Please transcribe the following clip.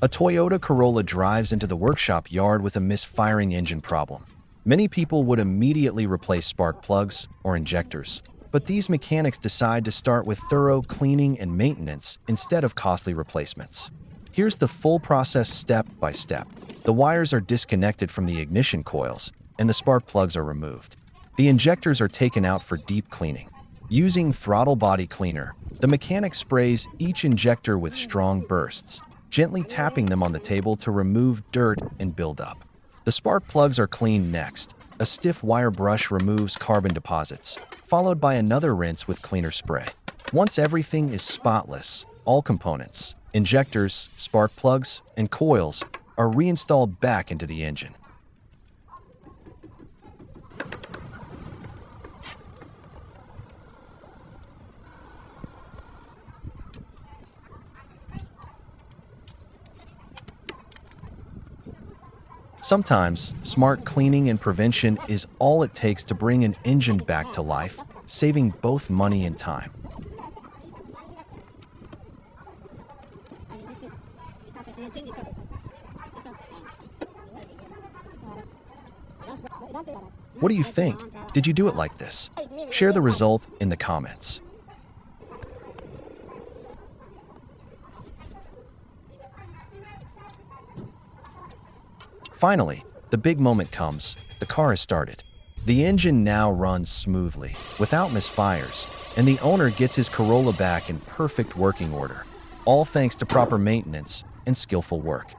A Toyota Corolla drives into the workshop yard with a misfiring engine problem. Many people would immediately replace spark plugs or injectors, but these mechanics decide to start with thorough cleaning and maintenance instead of costly replacements. Here's the full process step by step. The wires are disconnected from the ignition coils, and the spark plugs are removed. The injectors are taken out for deep cleaning. Using throttle body cleaner, the mechanic sprays each injector with strong bursts, gently tapping them on the table to remove dirt and buildup. The spark plugs are cleaned next. A stiff wire brush removes carbon deposits, followed by another rinse with cleaner spray. Once everything is spotless, all components, injectors, spark plugs, and coils, are reinstalled back into the engine. Sometimes, smart cleaning and prevention is all it takes to bring an engine back to life, saving both money and time. What do you think? Did you do it like this? Share the result in the comments. Finally, the big moment comes. The car is started. The engine now runs smoothly, without misfires, and the owner gets his Corolla back in perfect working order, all thanks to proper maintenance and skillful work.